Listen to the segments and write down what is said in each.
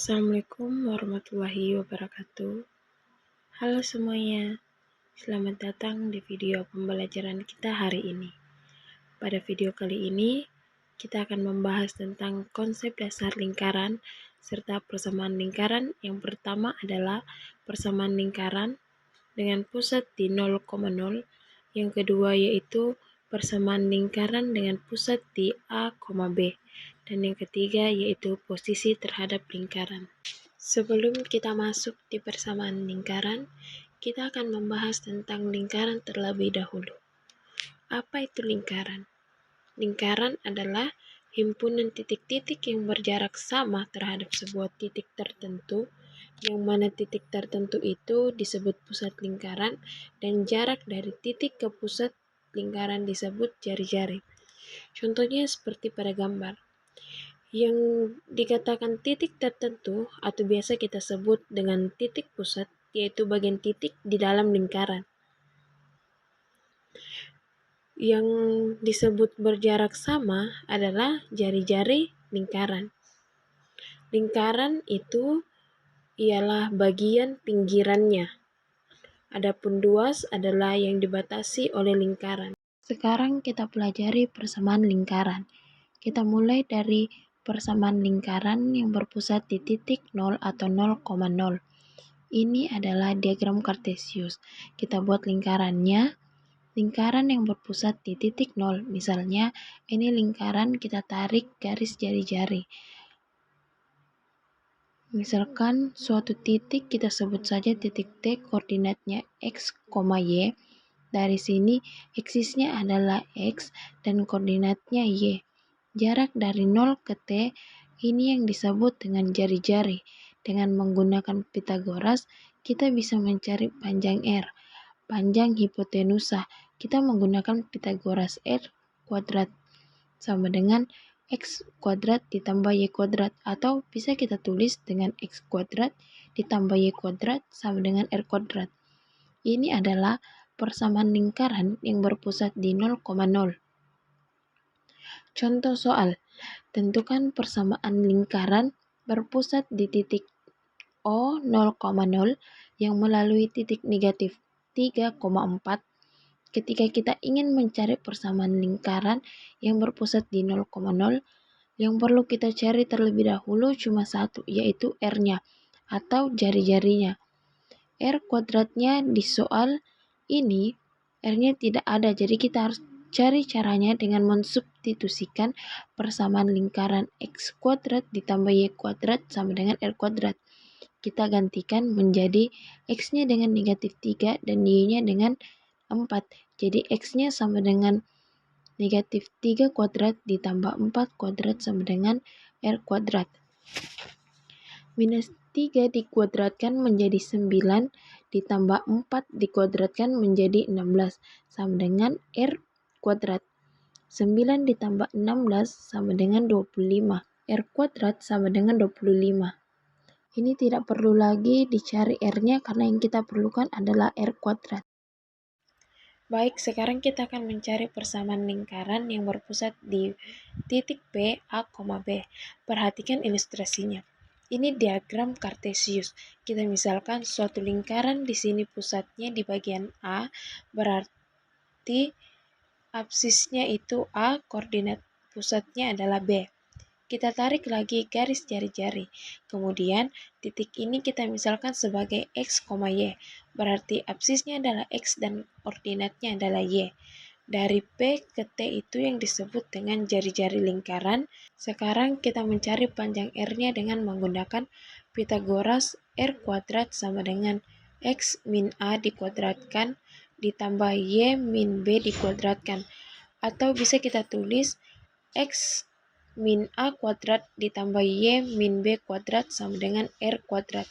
Assalamualaikum warahmatullahi wabarakatuh. Halo semuanya, selamat datang di video pembelajaran kita hari ini. Pada video kali ini, kita akan membahas tentang konsep dasar lingkaran serta persamaan lingkaran. Yang pertama adalah persamaan lingkaran dengan pusat di 0,0. Yang kedua yaitu persamaan lingkaran dengan pusat di A, B. Dan yang ketiga yaitu posisi terhadap lingkaran. Sebelum kita masuk di persamaan lingkaran, kita akan membahas tentang lingkaran terlebih dahulu. Apa itu lingkaran? Lingkaran adalah himpunan titik-titik yang berjarak sama terhadap sebuah titik tertentu, yang mana titik tertentu itu disebut pusat lingkaran, dan jarak dari titik ke pusat lingkaran disebut jari-jari. Contohnya seperti pada gambar. Yang dikatakan titik tertentu atau biasa kita sebut dengan titik pusat, yaitu bagian titik di dalam lingkaran. Yang disebut berjarak sama adalah jari-jari lingkaran. Lingkaran itu ialah bagian pinggirannya. Adapun luas adalah yang dibatasi oleh lingkaran. Sekarang kita pelajari persamaan lingkaran. Kita mulai dari persamaan lingkaran yang berpusat di titik 0 atau 0,0. Ini adalah diagram Kartesius. Kita buat lingkarannya. Lingkaran yang berpusat di titik 0. Misalnya, ini lingkaran kita tarik garis jari-jari. Misalkan suatu titik kita sebut saja titik T, koordinatnya X, Y. Dari sini, aksisnya adalah X dan koordinatnya Y. Jarak dari 0 ke T ini yang disebut dengan jari-jari. Dengan menggunakan Pythagoras, kita bisa mencari panjang R, panjang hipotenusa. Kita menggunakan Pythagoras R kuadrat sama dengan X kuadrat ditambah Y kuadrat, atau bisa kita tulis dengan X kuadrat ditambah Y kuadrat sama dengan R kuadrat. Ini adalah persamaan lingkaran yang berpusat di 0,0. Contoh soal, tentukan persamaan lingkaran berpusat di titik O 0,0 yang melalui titik negatif 3,4. Ketika kita ingin mencari persamaan lingkaran yang berpusat di 0,0, yang perlu kita cari terlebih dahulu cuma satu, yaitu R-nya atau jari-jarinya. R kuadratnya di soal ini, R-nya tidak ada, jadi kita harus cari caranya dengan mensubstitusikan persamaan lingkaran X kuadrat ditambah Y kuadrat sama dengan R kuadrat. Kita gantikan menjadi X-nya dengan negatif 3 dan Y-nya dengan 4. Jadi X-nya sama dengan negatif 3 kuadrat ditambah 4 kuadrat sama dengan R kuadrat. Minus 3 dikuadratkan menjadi 9, ditambah 4 dikuadratkan menjadi 16, sama dengan R kuadrat. 9 ditambah 16 sama dengan 25. R kuadrat sama dengan 25. Ini tidak perlu lagi dicari R-nya karena yang kita perlukan adalah R kuadrat. Baik, sekarang kita akan mencari persamaan lingkaran yang berpusat di titik P, A, B. Perhatikan ilustrasinya. Ini diagram Kartesius. Kita misalkan suatu lingkaran di sini pusatnya di bagian A, berarti absisnya itu A, koordinat pusatnya adalah B. Kita tarik lagi garis jari-jari. Kemudian titik ini kita misalkan sebagai X, Y. Berarti absisnya adalah X dan koordinatnya adalah Y. Dari P ke T itu yang disebut dengan jari-jari lingkaran. Sekarang kita mencari panjang R-nya dengan menggunakan Pythagoras. R kuadrat sama dengan X min A dikuadratkan ditambah Y min B dikuadratkan. Atau bisa kita tulis X min A kuadrat ditambah Y min B kuadrat sama dengan R kuadrat.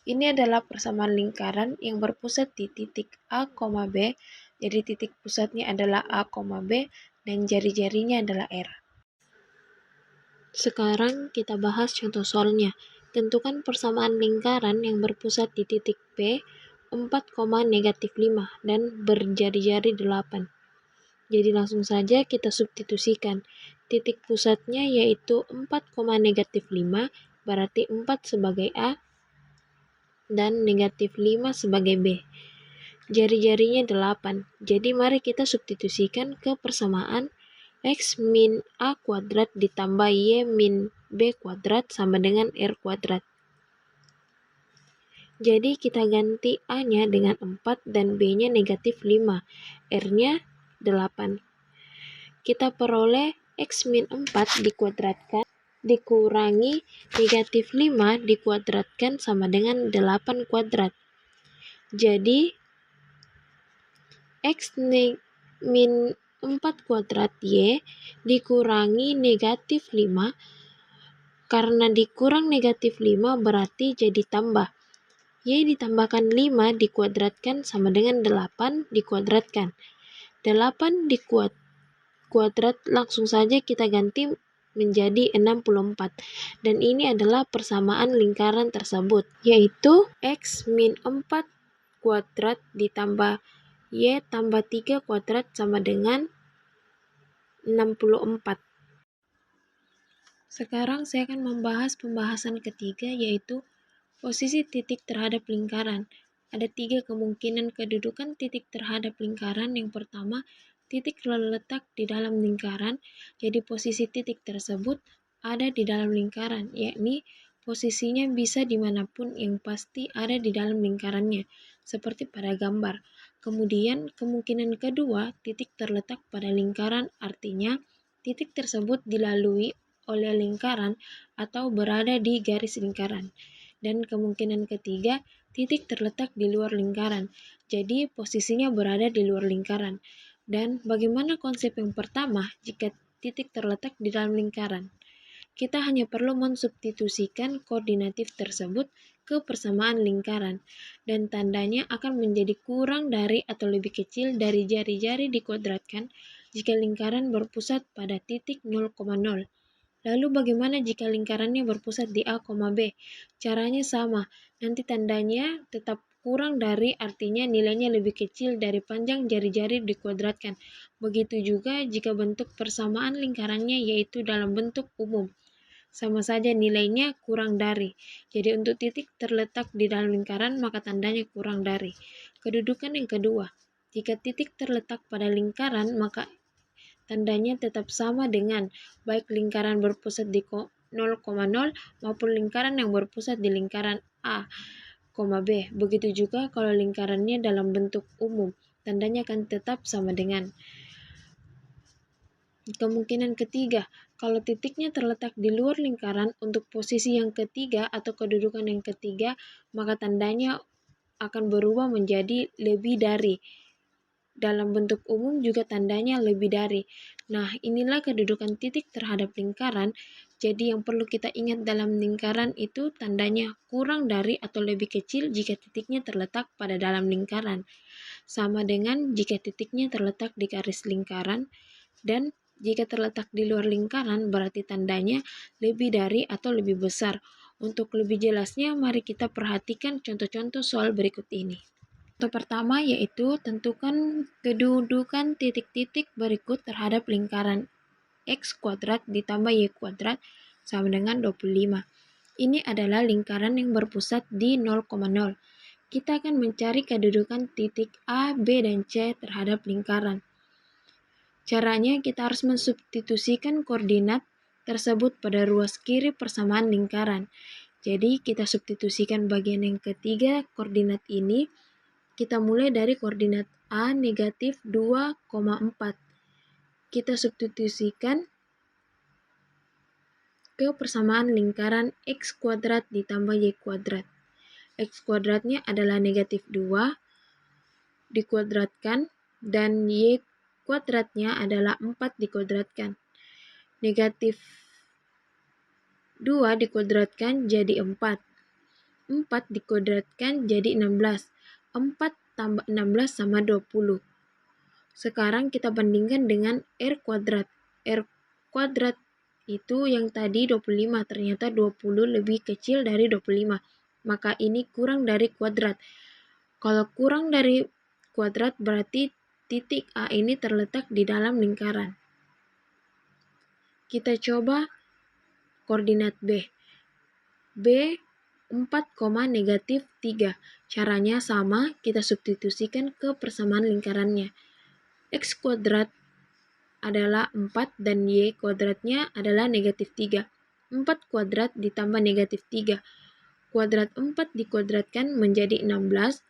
Ini adalah persamaan lingkaran yang berpusat di titik A, B. Jadi titik pusatnya adalah A, B dan jari-jarinya adalah R. Sekarang kita bahas contoh soalnya. Tentukan persamaan lingkaran yang berpusat di titik P 4, negatif 5 dan berjari-jari 8. Jadi langsung saja kita substitusikan. Titik pusatnya yaitu 4, negatif 5 berarti 4 sebagai A, dan negatif 5 sebagai B. Jari-jarinya 8. Jadi mari kita substitusikan ke persamaan X min A kuadrat ditambah Y min B kuadrat sama dengan R kuadrat. Jadi kita ganti A-nya dengan 4 dan B-nya negatif 5. R-nya 8. Kita peroleh X min 4 dikuadratkan dikurangi negatif 5 dikuadratkan sama dengan 8 kuadrat. Jadi X min 4 kuadrat Y dikurangi negatif 5, karena dikurang negatif 5 berarti jadi tambah. Y ditambahkan 5 dikuadratkan sama dengan 8 dikuadratkan. 8 kuadrat langsung saja kita ganti menjadi 64. Dan ini adalah persamaan lingkaran tersebut, yaitu X min 4 kuadrat ditambah Y tambah 3 kuadrat sama dengan 64. Sekarang saya akan membahas pembahasan ketiga, yaitu posisi titik terhadap lingkaran. Ada 3 kemungkinan kedudukan titik terhadap lingkaran. Yang pertama, titik terletak di dalam lingkaran, jadi posisi titik tersebut ada di dalam lingkaran, yakni posisinya bisa dimanapun yang pasti ada di dalam lingkarannya, seperti pada gambar. Kemudian kemungkinan kedua, titik terletak pada lingkaran, artinya titik tersebut dilalui oleh lingkaran atau berada di garis lingkaran. Dan kemungkinan ketiga, titik terletak di luar lingkaran, jadi posisinya berada di luar lingkaran. Dan bagaimana konsep yang pertama jika titik terletak di dalam lingkaran? Kita hanya perlu mensubstitusikan koordinatif tersebut ke persamaan lingkaran, dan tandanya akan menjadi kurang dari atau lebih kecil dari jari-jari dikuadratkan jika lingkaran berpusat pada titik 0,0. Lalu bagaimana jika lingkarannya berpusat di A, B? Caranya sama, nanti tandanya tetap kurang dari, artinya nilainya lebih kecil dari panjang jari-jari dikuadratkan. Begitu juga jika bentuk persamaan lingkarannya yaitu dalam bentuk umum. Sama saja nilainya kurang dari. Jadi untuk titik terletak di dalam lingkaran maka tandanya kurang dari. Kedudukan yang kedua, jika titik terletak pada lingkaran maka tandanya tetap sama dengan baik lingkaran berpusat di 0,0 maupun lingkaran yang berpusat di lingkaran A, B. Begitu juga kalau lingkarannya dalam bentuk umum, tandanya akan tetap sama dengan. Kemungkinan ketiga, kalau titiknya terletak di luar lingkaran, untuk posisi yang ketiga atau kedudukan yang ketiga, maka tandanya akan berubah menjadi lebih dari. Dalam bentuk umum juga tandanya lebih dari. Nah, inilah kedudukan titik terhadap lingkaran. Jadi yang perlu kita ingat dalam lingkaran itu tandanya kurang dari atau lebih kecil jika titiknya terletak pada dalam lingkaran. Sama dengan jika titiknya terletak di garis lingkaran, dan jika terletak di luar lingkaran berarti tandanya lebih dari atau lebih besar. Untuk lebih jelasnya, mari kita perhatikan contoh-contoh soal berikut ini. Contoh pertama yaitu tentukan kedudukan titik-titik berikut terhadap lingkaran X kuadrat ditambah Y kuadrat sama dengan 25. Ini adalah lingkaran yang berpusat di 0,0. Kita akan mencari kedudukan titik A, B, dan C terhadap lingkaran. Caranya kita harus mensubstitusikan koordinat tersebut pada ruas kiri persamaan lingkaran. Jadi kita substitusikan bagian yang ketiga koordinat ini. Kita mulai dari koordinat A negatif 2,4. Kita substitusikan ke persamaan lingkaran X kuadrat ditambah Y kuadrat. X kuadratnya adalah negatif 2 dikuadratkan dan Y kuadratnya adalah 4 dikuadratkan. Negatif 2 dikuadratkan jadi 4. 4 dikuadratkan jadi 16. 4 tambah 16 sama 20. Sekarang kita bandingkan dengan R kuadrat. R kuadrat itu yang tadi 25, ternyata 20 lebih kecil dari 25. Maka ini kurang dari kuadrat. Kalau kurang dari kuadrat berarti titik A ini terletak di dalam lingkaran. Kita coba koordinat B. B 4,-3. Caranya sama, kita substitusikan ke persamaan lingkarannya. X kuadrat adalah 4 dan Y kuadratnya adalah -3. 4 kuadrat ditambah -3. Kuadrat 4 dikuadratkan menjadi 16.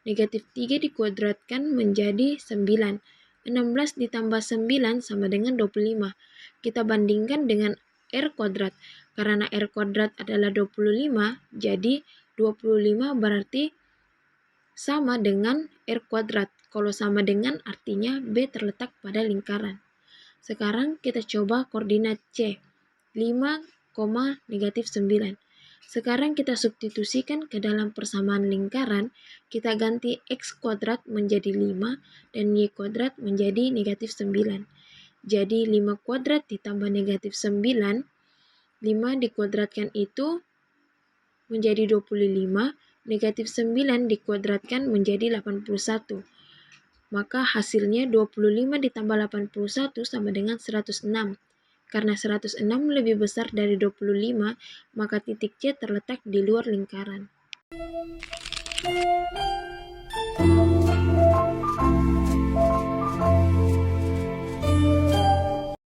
-3 dikuadratkan menjadi 9. 16 ditambah 9 sama dengan 25. Kita bandingkan dengan R kuadrat. Karena R kuadrat adalah 25, jadi 25 berarti sama dengan R kuadrat. Kalau sama dengan artinya B terletak pada lingkaran. Sekarang kita coba koordinat C, 5, -9. Sekarang kita substitusikan ke dalam persamaan lingkaran, kita ganti X kuadrat menjadi 5 dan Y kuadrat menjadi -9. Jadi 5 kuadrat ditambah -9, 5 dikuadratkan itu menjadi 25, -9 dikuadratkan menjadi 81. Maka hasilnya 25 ditambah 81 sama dengan 106. Karena 106 lebih besar dari 25, maka titik C terletak di luar lingkaran.